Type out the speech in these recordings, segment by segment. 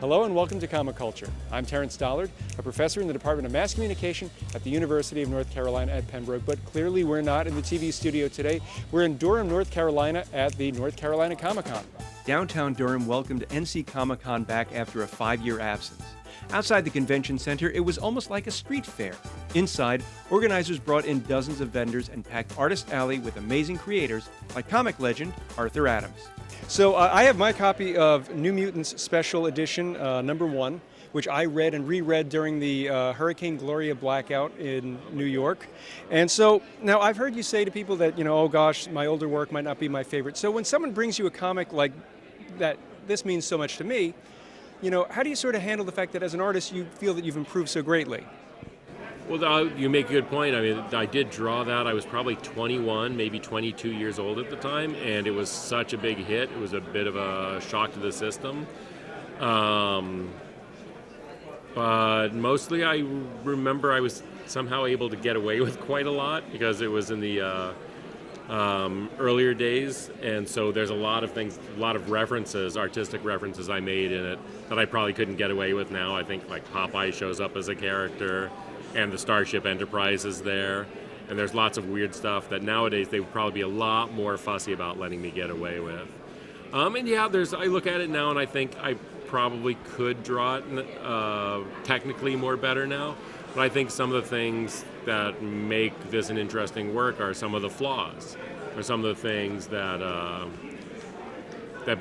Hello and welcome to Comic Culture. I'm Terrence Dollard, a professor in the Department of Mass Communication at the University of North Carolina at Pembroke, but clearly we're not in the TV studio today. We're in Durham, North Carolina at the North Carolina Comicon. Downtown Durham welcomed NC Comicon back after a 5-year absence. Outside the convention center, it was almost like a street fair. Inside, organizers brought in dozens of vendors and packed Artist Alley with amazing creators like comic legend Arthur Adams. So I have my copy of New Mutants Special Edition number 1, which I read and reread during the Hurricane Gloria blackout in New York. And so now I've heard you say to people that, oh gosh, my older work might not be my favorite. So when someone brings you a comic like that, this means so much to me, how do you sort of handle the fact that as an artist you feel that you've improved so greatly? Well, you make a good point. I mean, I did draw that. I was probably 21, maybe 22 years old at the time, and it was such a big hit. It was a bit of a shock to the system. But mostly I remember I was somehow able to get away with quite a lot because it was in the earlier days, and so there's a lot of things, a lot of references, artistic references I made in it that I probably couldn't get away with now. I think like Popeye shows up as a character, and the Starship Enterprise is there, and there's lots of weird stuff that nowadays they would probably be a lot more fussy about letting me get away with. And yeah, I look at it now and I think I probably could draw it technically more better now, but I think some of the things that make this an interesting work are some of the flaws, or some of the things that that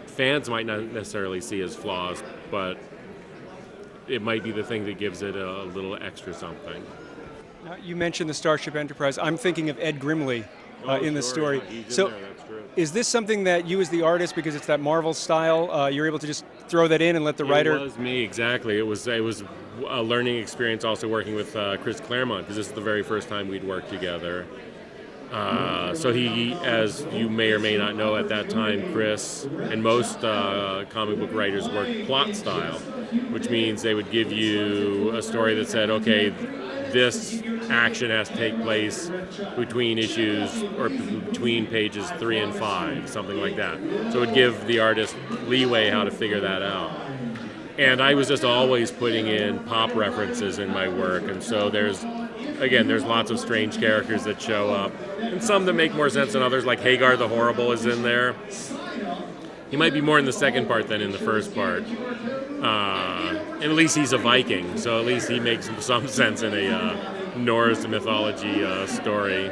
fans might not necessarily see as flaws, but it might be the thing that gives it a little extra something. Now, you mentioned the Starship Enterprise. I'm thinking of Ed Grimley in the story. Yeah, he's so in there, that's true. Is this something that you as the artist, because it's that Marvel style, you're able to just throw that in and let the writer... It was me, exactly. It was a learning experience also working with Chris Claremont, because this is the very first time we'd worked together. So he, as you may or may not know at that time, Chris and most comic book writers worked plot style, which means they would give you a story that said, okay, this action has to take place between issues or between pages 3 and 5, something like that. So it would give the artist leeway how to figure that out. And I was just always putting in pop references in my work, and so there's lots of strange characters that show up, and some that make more sense than others, like Hagar the Horrible is in there. He might be more in the second part than in the first part. And at least he's a Viking, so at least he makes some sense in a Norse mythology story.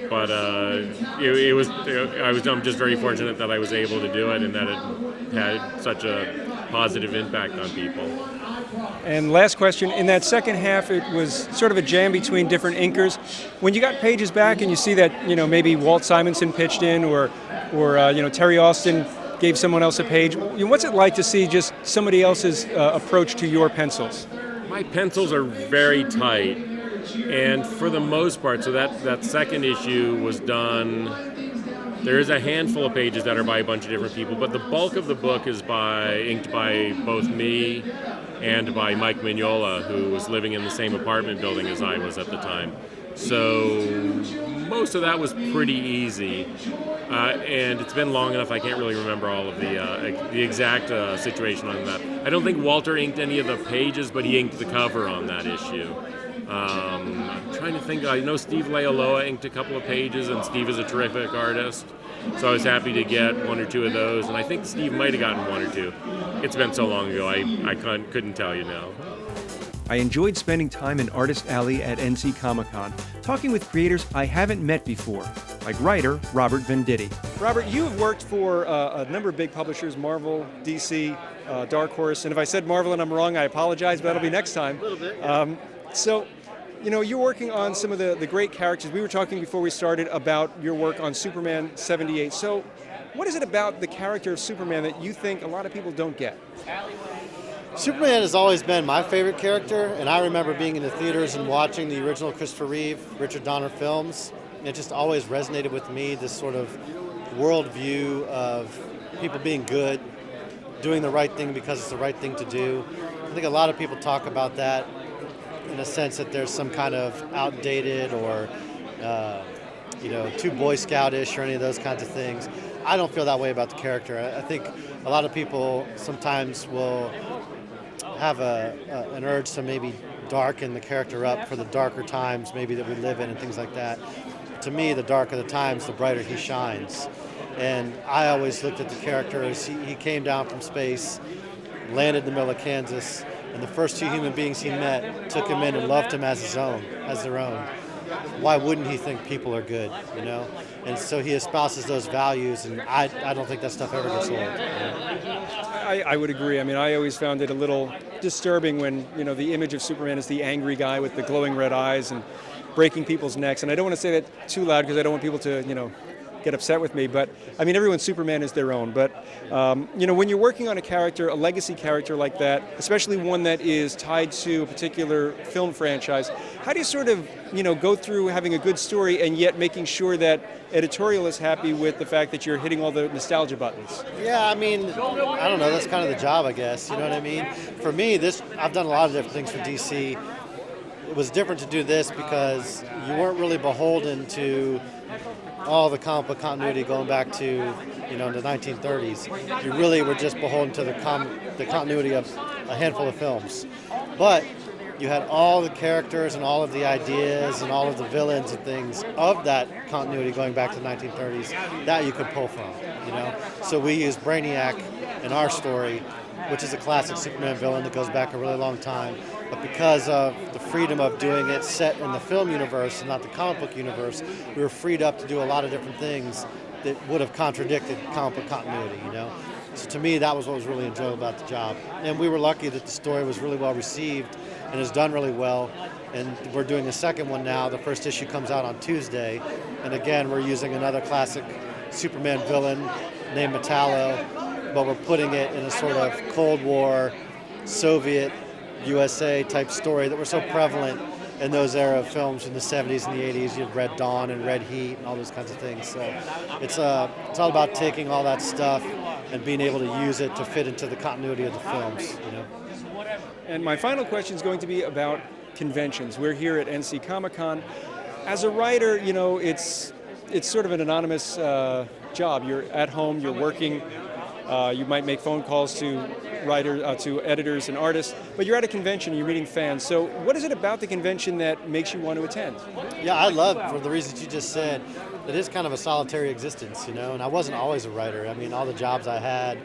But I'm just very fortunate that I was able to do it and that it had such a positive impact on people. And last question, in that second half, it was sort of a jam between different inkers. When you got pages back and you see that, maybe Walt Simonson pitched in or Terry Austin gave someone else a page, what's it like to see just somebody else's approach to your pencils? My pencils are very tight, and for the most part, so that second issue was done. There is a handful of pages that are by a bunch of different people, but the bulk of the book is inked by both me and by Mike Mignola, who was living in the same apartment building as I was at the time. So most of that was pretty easy, and it's been long enough I can't really remember all of the exact situation on that. I don't think Walter inked any of the pages, but he inked the cover on that issue. I'm trying to think. I know Steve Lealoa inked a couple of pages, and Steve is a terrific artist, so I was happy to get one or two of those, and I think Steve might have gotten one or two. It's been so long ago, I couldn't tell you now. I enjoyed spending time in Artist Alley at NC Comicon, talking with creators I haven't met before, like writer Robert Venditti. Robert, you have worked for a number of big publishers, Marvel, DC, Dark Horse, and if I said Marvel and I'm wrong, I apologize, but that'll be next time. A little bit. So, you're working on some of the great characters. We were talking before we started about your work on Superman 78. So, what is it about the character of Superman that you think a lot of people don't get? Superman has always been my favorite character, and I remember being in the theaters and watching the original Christopher Reeve, Richard Donner films. And it just always resonated with me, this sort of worldview of people being good, doing the right thing because it's the right thing to do. I think a lot of people talk about that in a sense that there's some kind of outdated or too Boy Scoutish or any of those kinds of things. I don't feel that way about the character. I think a lot of people sometimes will have an urge to maybe darken the character up for the darker times maybe that we live in and things like that. To me, the darker the times, the brighter he shines. And I always looked at the character as he came down from space, landed in the middle of Kansas, and the first two human beings he met took him in and loved him as their own. Why wouldn't he think people are good, you know? And so he espouses those values, and I don't think that stuff ever gets old. You know? I would agree. I mean, I always found it a little disturbing when, the image of Superman is the angry guy with the glowing red eyes and breaking people's necks. And I don't want to say that too loud because I don't want people to, get upset with me, but I mean, everyone's Superman is their own. But when you're working on a character, a legacy character like that, especially one that is tied to a particular film franchise, how do you sort of go through having a good story and yet making sure that editorial is happy with the fact that you're hitting all the nostalgia buttons? Yeah, I mean, I don't know. That's kind of the job, I guess. You know what I mean? For me, I've done a lot of different things for DC. It was different to do this because you weren't really beholden to all the comic book continuity going back to the 1930s. You really were just beholden to the continuity of a handful of films. But you had all the characters and all of the ideas and all of the villains and things of that continuity going back to the 1930s that you could pull from. So we used Brainiac in our story, which is a classic Superman villain that goes back a really long time. But because of the freedom of doing it set in the film universe and not the comic book universe, we were freed up to do a lot of different things that would have contradicted comic book continuity, So to me, that was what was really enjoyable about the job. And we were lucky that the story was really well received and has done really well. And we're doing a second one now. The first issue comes out on Tuesday. And again, we're using another classic Superman villain named Metallo, but we're putting it in a sort of Cold War, Soviet, USA type story that were so prevalent in those era of films in the 70s and the 80s. You had Red Dawn and Red Heat and all those kinds of things. So it's all about taking all that stuff and being able to use it to fit into the continuity of the films. And my final question is going to be about conventions. We're here at NC Comicon. As a writer, it's sort of an anonymous job. You're at home, you're working. You might make phone calls to to editors and artists, but you're at a convention, you're meeting fans. So what is it about the convention that makes you want to attend? Yeah, I love, for the reasons you just said, it is kind of a solitary existence, and I wasn't always a writer. I mean, all the jobs I had,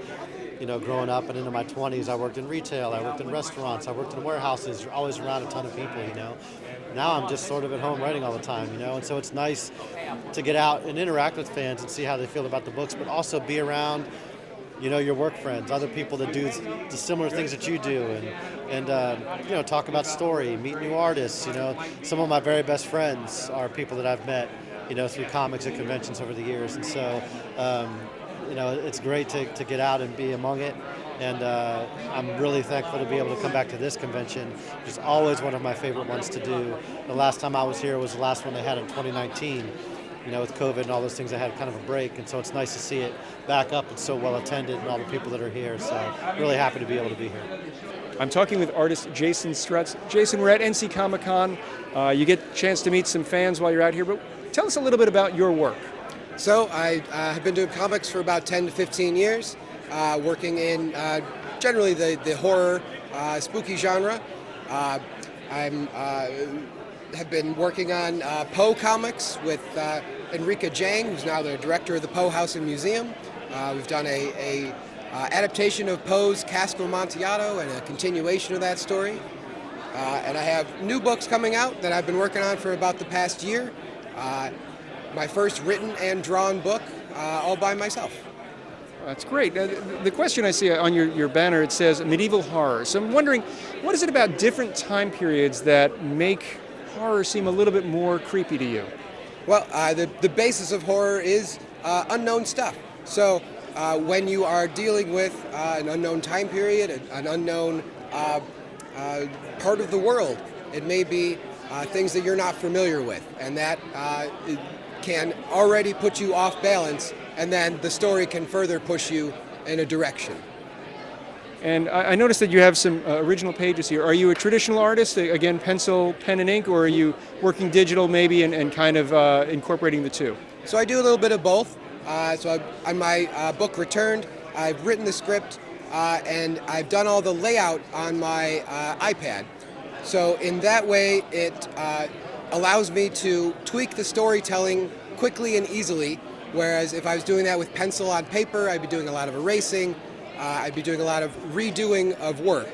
growing up and into my 20s, I worked in retail, I worked in restaurants, I worked in warehouses, you're always around a ton of people, Now I'm just sort of at home writing all the time, and so it's nice to get out and interact with fans and see how they feel about the books, but also be around your work friends, other people that do the similar things that you do, and talk about story, meet new artists. Some of my very best friends are people that I've met, through comics at conventions over the years, and so it's great to get out and be among it. And I'm really thankful to be able to come back to this convention, which is always one of my favorite ones to do. The last time I was here was the last one they had in 2019. With COVID and all those things, I had kind of a break, and so it's nice to see it back up and so well attended and all the people that are here. So really happy to be able to be here. I'm talking with artist Jason Strutz. Jason, we're at NC Comicon. You get a chance to meet some fans while you're out here, but tell us a little bit about your work. So I have been doing comics for about 10 to 15 years, working in generally the horror, spooky genre. Have been working on Poe comics with Enrica Jang, who's now the director of the Poe House and Museum. We've done a adaptation of Poe's Cask of Amontillado and a continuation of that story. And I have new books coming out that I've been working on for about the past year. My first written and drawn book, all by myself. That's great. The question I see on your banner, it says medieval horror. So I'm wondering, what is it about different time periods that make horror seem a little bit more creepy to you? Well, the basis of horror is unknown stuff. So when you are dealing with an unknown time period, an unknown part of the world, it may be things that you're not familiar with, and that can already put you off balance, and then the story can further push you in a direction. And I noticed that you have some original pages here. Are you a traditional artist, again, pencil, pen, and ink, or are you working digital maybe and kind of incorporating the two? So I do a little bit of both. On my book Returned, I've written the script and I've done all the layout on my iPad. So in that way, it allows me to tweak the storytelling quickly and easily, whereas if I was doing that with pencil on paper, I'd be doing a lot of erasing, I'd be doing a lot of redoing of work.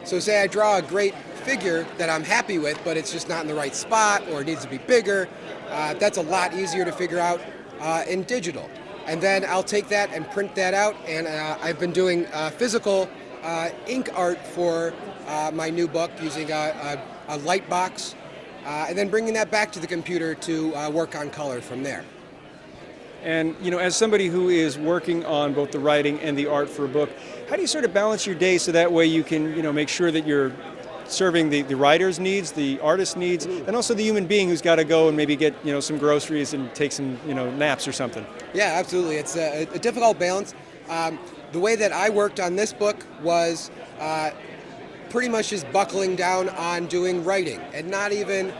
So say I draw a great figure that I'm happy with, but it's just not in the right spot or it needs to be bigger, that's a lot easier to figure out in digital. And then I'll take that and print that out, and I've been doing physical ink art for my new book using a light box, and then bringing that back to the computer to work on color from there. And, as somebody who is working on both the writing and the art for a book, how do you sort of balance your day so that way you can, make sure that you're serving the writer's needs, the artist's needs, and also the human being who's got to go and maybe get, some groceries and take some, naps or something? Yeah, absolutely. It's a difficult balance. The way that I worked on this book was pretty much just buckling down on doing writing and not even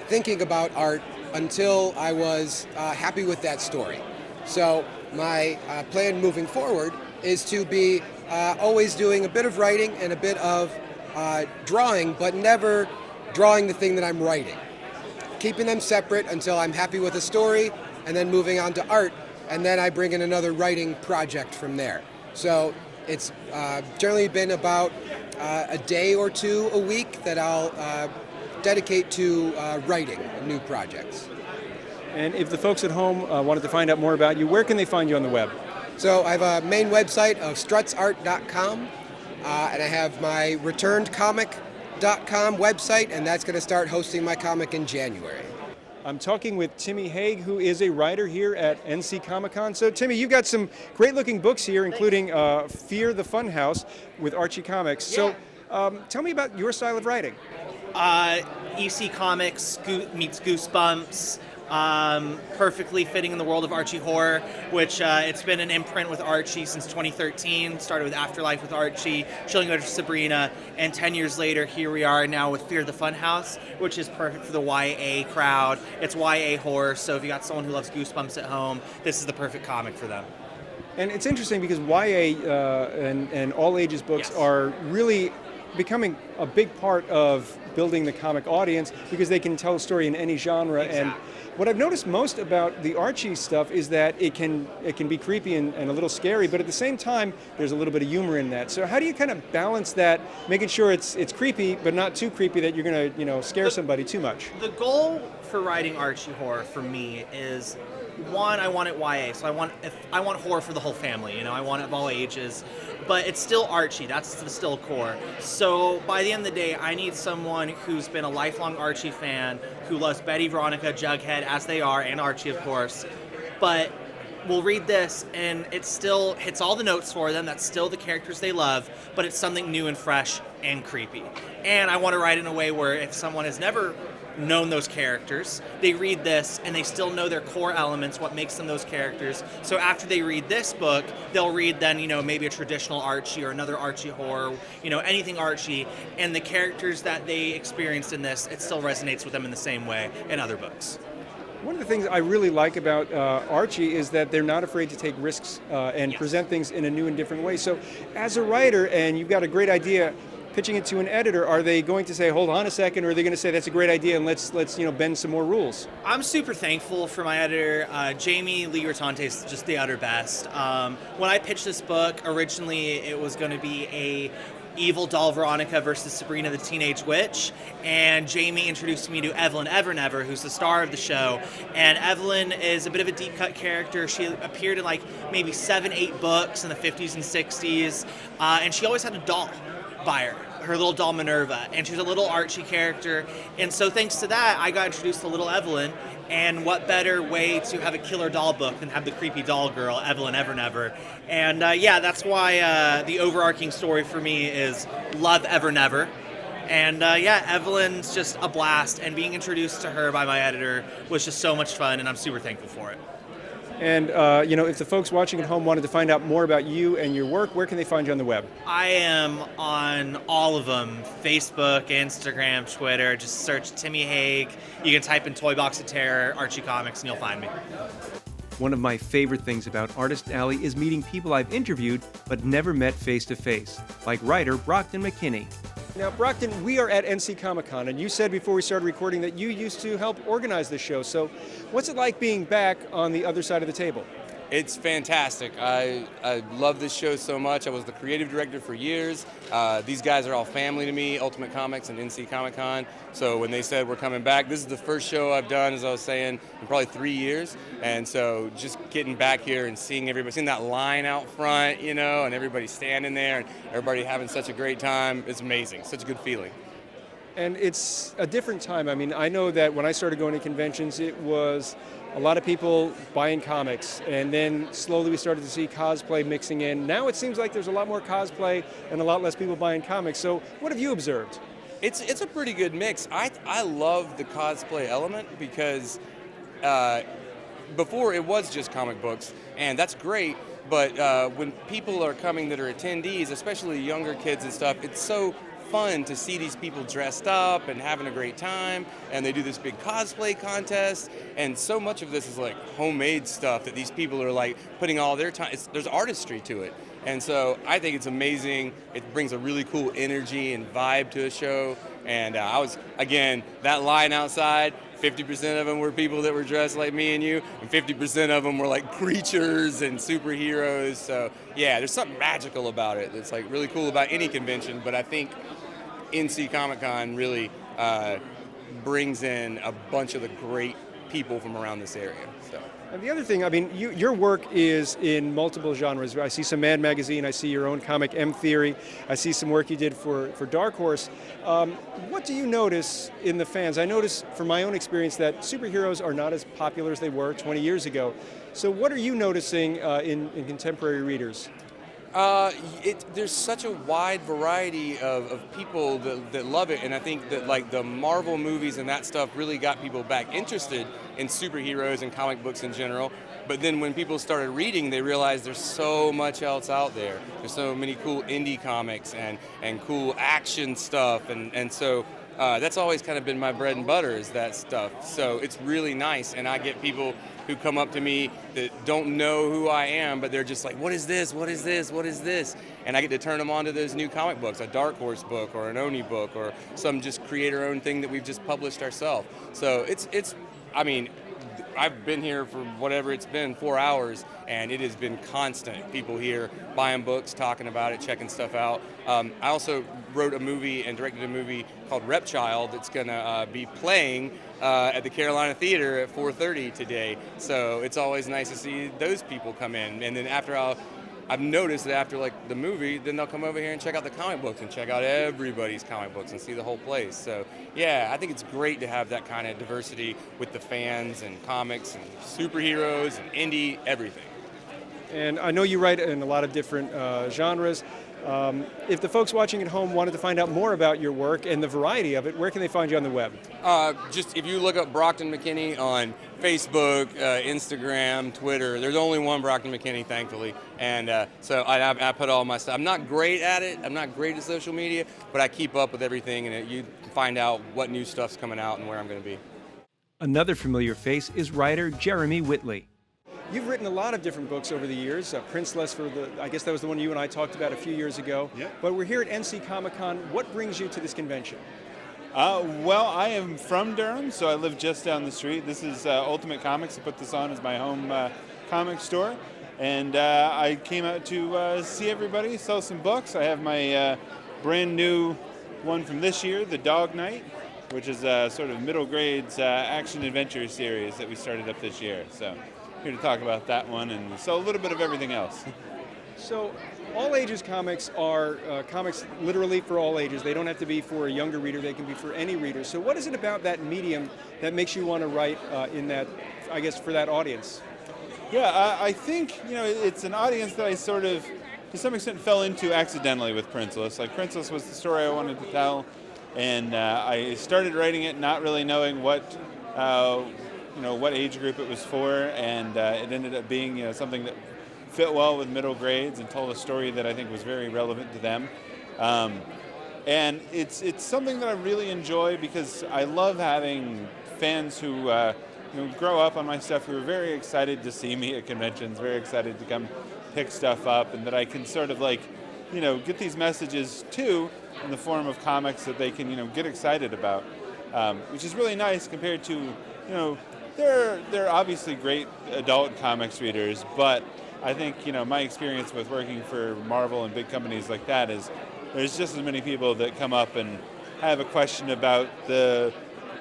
thinking about art until I was happy with that story. So my plan moving forward is to be always doing a bit of writing and a bit of drawing, but never drawing the thing that I'm writing. Keeping them separate until I'm happy with a story, and then moving on to art, and then I bring in another writing project from there. So it's generally been about a day or two a week that I'll dedicate to writing new projects. And if the folks at home wanted to find out more about you, where can they find you on the web? So I have a main website of strutsart.com, and I have my returnedcomic.com website, and that's going to start hosting my comic in January. I'm talking with Timmy Haig, who is a writer here at NC Comicon. So, Timmy, you've got some great-looking books here, including Fear the Funhouse with Archie Comics. Yeah. So, tell me about your style of writing. EC Comics meets Goosebumps. Perfectly fitting in the world of Archie horror, which it's been an imprint with Archie since 2013. Started with Afterlife with Archie, Chilling Adventures of Sabrina, and 10 years later, here we are now with Fear the Funhouse, which is perfect for the YA crowd. It's YA horror, so if you got someone who loves Goosebumps at home, this is the perfect comic for them. And it's interesting because YA and all ages books Yes. are really becoming a big part of building the comic audience because they can tell a story in any genre. Exactly. And what I've noticed most about the Archie stuff is that it can be creepy and a little scary, but at the same time, there's a little bit of humor in that. So how do you kind of balance that, making sure it's creepy, but not too creepy that you're going to scare somebody too much? The goal for writing Archie horror for me is, one, I want it YA, so I want horror for the whole family. I want it of all ages, but it's still Archie. That's the still core. So by the end of the day, I need someone who's been a lifelong Archie fan, who loves Betty, Veronica, Jughead, as they are, and Archie, of course, but will read this and it still hits all the notes for them. That's still the characters they love, but it's something new and fresh and creepy. And I want to write in a way where if someone has never known those characters, they read this and they still know their core elements, what makes them those characters. So after they read this book, they'll read then, maybe a traditional Archie or another Archie horror, anything Archie, and the characters that they experienced in this, it still resonates with them in the same way in other books. One of the things I really like about Archie is that they're not afraid to take risks and Yes. present things in a new and different way. So as a writer, and you've got a great idea, pitching it to an editor, are they going to say, hold on a second, or are they going to say, that's a great idea and let's bend some more rules? I'm super thankful for my editor. Jamie Lee Rotante is just the utter best. When I pitched this book, originally it was going to be a evil doll Veronica versus Sabrina the Teenage Witch, and Jamie introduced me to Evelyn Evernever, who's the star of the show. And Evelyn is a bit of a deep cut character. She appeared in maybe 7-8 books in the 50s and 60s, and she always had a doll by her little doll Minerva, and she's a little Archie character. And so thanks to that, I got introduced to little Evelyn, and what better way to have a killer doll book than have the creepy doll girl, Evelyn Evernever. And that's why the overarching story for me is love Evernever. And Evelyn's just a blast, and being introduced to her by my editor was just so much fun, and I'm super thankful for it. And, if the folks watching at home wanted to find out more about you and your work, where can they find you on the web? I am on all of them, Facebook, Instagram, Twitter. Just search Timmy Haig. You can type in Toy Box of Terror, Archie Comics, and you'll find me. One of my favorite things about Artist Alley is meeting people I've interviewed but never met face to face, like writer Brockton McKinney. Now, Brockton, we are at NC Comicon, and you said before we started recording that you used to help organize this show. So what's it like being back on the other side of the table? It's fantastic. I love this show so much. I was the creative director for years. These guys are all family to me, Ultimate Comics and NC Comicon. So when they said we're coming back, this is the first show I've done, as I was saying, in probably 3 years. And so just getting back here and seeing everybody, seeing that line out front, you know, and everybody standing there and everybody having such a great time, it's amazing. Such a good feeling. And it's a different time. I mean, I know that when I started going to conventions, it was a lot of people buying comics, and then slowly we started to see cosplay mixing in. Now it seems like there's a lot more cosplay and a lot less people buying comics. So what have you observed? It's a pretty good mix. I love the cosplay element because before it was just comic books, and that's great, but when people are coming that are attendees, especially younger kids and stuff, it's so fun to see these people dressed up and having a great time, and they do this big cosplay contest, and so much of this is like homemade stuff that these people are like putting all their time. There's artistry to it, and so I think it's amazing. It brings a really cool energy and vibe to a show, and I was, again, that line outside, 50% of them were people that were dressed like me and you, and 50% of them were like creatures and superheroes. So yeah, there's something magical about it that's like really cool about any convention, but I think NC Comicon really brings in a bunch of the great people from around this area. So. And the other thing, I mean, your work is in multiple genres. I see some Mad Magazine, I see your own comic, M Theory, I see some work you did for Dark Horse. What do you notice in the fans? I notice from my own experience that superheroes are not as popular as they were 20 years ago. So what are you noticing in contemporary readers? There's such a wide variety of people that love it, and I think that like the Marvel movies and that stuff really got people back interested in superheroes and comic books in general. But then when people started reading, they realized there's so much else out there. There's so many cool indie comics and cool action stuff, and so that's always kind of been my bread and butter, is that stuff. So it's really nice, and I get people who come up to me that don't know who I am, but they're just like, what is this, what is this, what is this? And I get to turn them on to those new comic books, a Dark Horse book or an Oni book or some just creator-owned thing that we've just published ourselves. So it's I mean, I've been here for whatever it's been, 4 hours, and it has been constant. People here buying books, talking about it, checking stuff out. I also wrote a movie and directed a movie called Repchild that's going to be playing at the Carolina Theater at 4:30 today. So it's always nice to see those people come in. And then I've noticed that after like the movie, then they'll come over here and check out the comic books and check out everybody's comic books and see the whole place. So yeah, I think it's great to have that kind of diversity with the fans and comics and superheroes and indie, everything. And I know you write in a lot of different genres. If the folks watching at home wanted to find out more about your work and the variety of it, where can they find you on the web? Just if you look up Brockton McKinney on Facebook, Instagram, Twitter, there's only one Brockton McKinney, thankfully. And so I put all my stuff. I'm not great at it. I'm not great at social media, but I keep up with everything, and you find out what new stuff's coming out and where I'm going to be. Another familiar face is writer Jeremy Whitley. You've written a lot of different books over the years. Princeless, I guess that was the one you and I talked about a few years ago. Yeah. But we're here at NC Comicon. What brings you to this convention? Well, I am from Durham, so I live just down the street. This is Ultimate Comics. I put this on as my home comic store. And I came out to see everybody, sell some books. I have my brand new one from this year, The Dog Knight, which is a sort of middle grades action-adventure series that we started up this year. So here to talk about that one and sell a little bit of everything else. So all ages comics are comics literally for all ages. They don't have to be for a younger reader. They can be for any reader. So what is it about that medium that makes you want to write in that, I guess, for that audience? Yeah, I think, it's an audience that I sort of, to some extent, fell into accidentally with Princeless. Like, Princeless was the story I wanted to tell, and I started writing it not really knowing what age group it was for, and it ended up being, something that fit well with middle grades and told a story that I think was very relevant to them. And it's something that I really enjoy because I love having fans who grow up on my stuff, who are very excited to see me at conventions, very excited to come pick stuff up, and that I can sort of get these messages too in the form of comics that they can, get excited about, which is really nice compared to, they're obviously great adult comics readers, but I think, my experience with working for Marvel and big companies like that is there's just as many people that come up and have a question about the,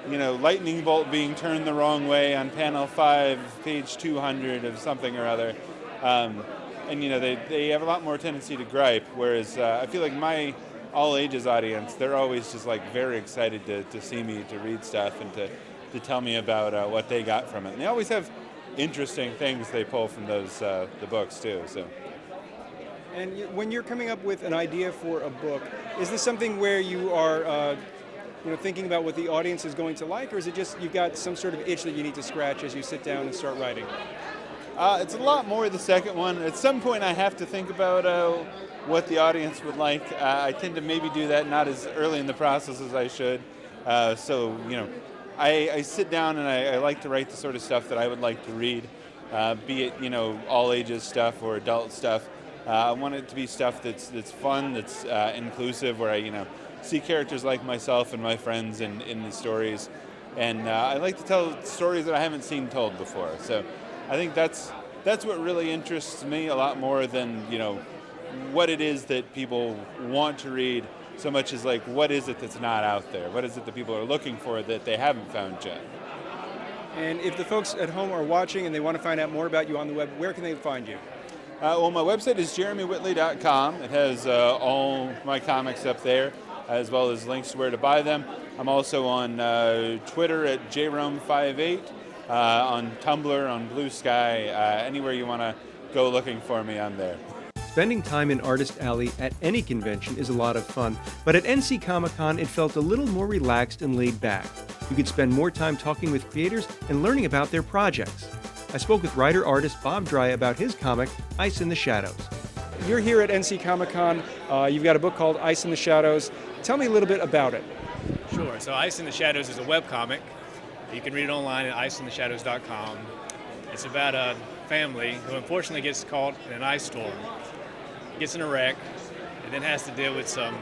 lightning bolt being turned the wrong way on panel 5, page 200 of something or other. And, they have a lot more tendency to gripe, whereas I feel like my all ages audience, they're always just very excited to see me, to read stuff, and to tell me about what they got from it. And they always have interesting things they pull from those the books too. So. And when you're coming up with an idea for a book, is this something where you are thinking about what the audience is going to like, or is it just you've got some sort of itch that you need to scratch as you sit down and start writing? It's a lot more the second one. At some point I have to think about what the audience would like. I tend to maybe do that not as early in the process as I should. I sit down and I like to write the sort of stuff that I would like to read, be it, all ages stuff or adult stuff. I want it to be stuff that's fun, that's inclusive, where I, see characters like myself and my friends in the stories. And I like to tell stories that I haven't seen told before. So I think that's what really interests me a lot more than, what it is that people want to read, so much as what is it that's not out there? What is it that people are looking for that they haven't found yet? And if the folks at home are watching and they want to find out more about you on the web, where can they find you? Well, my website is jeremywhittley.com. It has all my comics up there, as well as links to where to buy them. I'm also on Twitter at jrome58, on Tumblr, on Blue Sky, anywhere you want to go looking for me, I'm there. Spending time in Artist Alley at any convention is a lot of fun, but at NC Comicon it felt a little more relaxed and laid back. You could spend more time talking with creators and learning about their projects. I spoke with writer-artist Bob Dry about his comic, Ice in the Shadows. You're here at NC Comicon. You've got a book called Ice in the Shadows. Tell me a little bit about it. Sure. So Ice in the Shadows is a webcomic. You can read it online at iceintheshadows.com. It's about a family who unfortunately gets caught in an ice storm, gets in a wreck, and then has to deal with some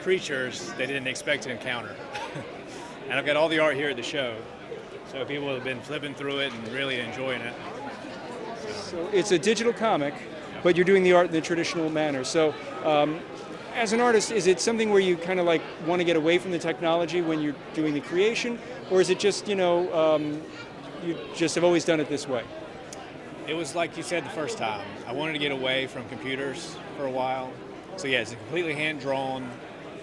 creatures they didn't expect to encounter. And I've got all the art here at the show, so people have been flipping through it and really enjoying it. So it's a digital comic, but you're doing the art in the traditional manner. So as an artist, is it something where you kind of want to get away from the technology when you're doing the creation, or is it just, you just have always done it this way? It was like you said the first time. I wanted to get away from computers for a while. So yeah, it's completely hand-drawn.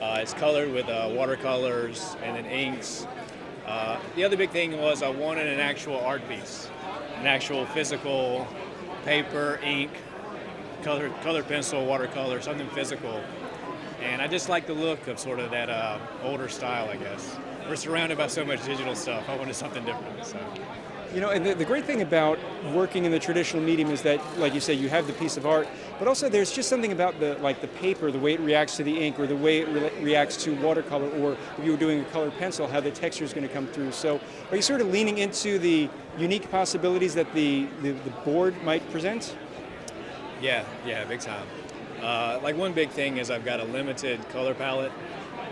It's colored with watercolors and then inks. The other big thing was I wanted an actual art piece, an actual physical paper, ink, colored pencil, watercolor, something physical. And I just like the look of sort of that older style, I guess. We're surrounded by so much digital stuff. I wanted something different. So. And the great thing about working in the traditional medium is that, like you say, you have the piece of art, but also there's just something about the paper, the way it reacts to the ink, or the way it reacts to watercolor, or if you were doing a colored pencil, how the texture is going to come through. So are you sort of leaning into the unique possibilities that the board might present? Yeah, big time. One big thing is I've got a limited color palette,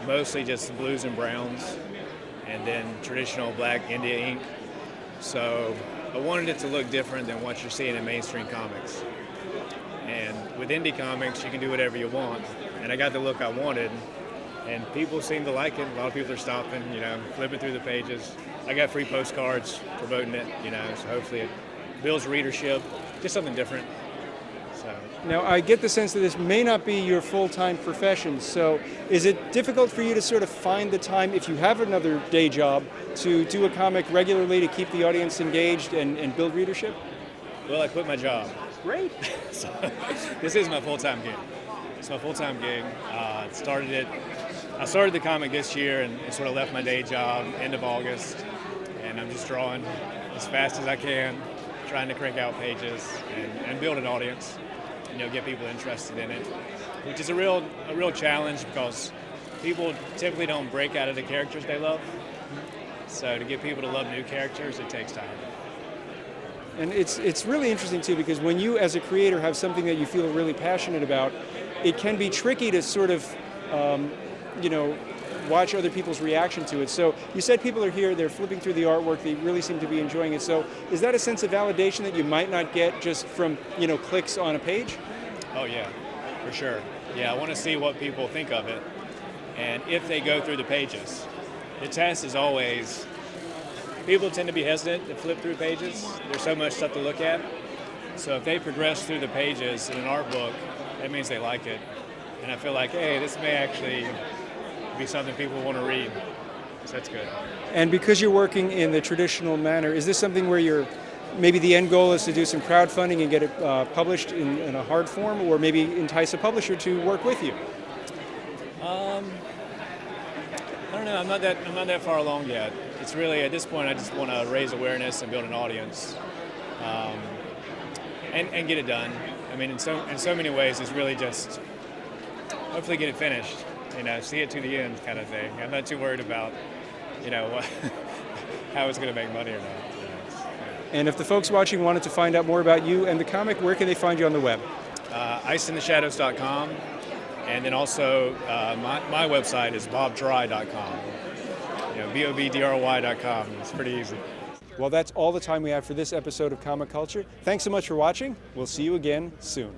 mostly just blues and browns, and then traditional black India ink. So I wanted it to look different than what you're seeing in mainstream comics. And with indie comics, you can do whatever you want. And I got the look I wanted, and people seem to like it. A lot of people are stopping, flipping through the pages. I got free postcards promoting it, so hopefully it builds readership, just something different. So. Now, I get the sense that this may not be your full-time profession, so is it difficult for you to sort of find the time, if you have another day job, to do a comic regularly to keep the audience engaged and build readership? Well, I quit my job. Great. So, this is my full-time gig. It's my full-time gig. I started the comic this year and sort of left my day job end of August, and I'm just drawing as fast as I can, trying to crank out pages and build an audience. Get people interested in it, which is a real challenge because people typically don't break out of the characters they love. So to get people to love new characters, it takes time. And it's really interesting too, because when you as a creator have something that you feel really passionate about, it can be tricky to sort of, watch other people's reaction to it. So you said people are here, they're flipping through the artwork, they really seem to be enjoying it. So is that a sense of validation that you might not get just from, clicks on a page? Oh yeah, for sure. Yeah, I want to see what people think of it, and if they go through the pages. The test is always, people tend to be hesitant to flip through pages. There's so much stuff to look at. So if they progress through the pages in an art book, that means they like it. And I feel like, hey, this may actually be something people want to read. So that's good. And because you're working in the traditional manner, is this something where maybe the end goal is to do some crowdfunding and get it published in a hard form, or maybe entice a publisher to work with you? I don't know. I'm not that far along yet. It's really, at this point, I just want to raise awareness and build an audience, and get it done. I mean, in so many ways, it's really just hopefully get it finished. See it to the end kind of thing. I'm not too worried about, how it's going to make money or not. And if the folks watching wanted to find out more about you and the comic, where can they find you on the web? iceintheshadows.com, and then also my website is bobdry.com. BOBDRY.com. It's pretty easy. Well, that's all the time we have for this episode of Comic Culture. Thanks so much for watching. We'll see you again soon.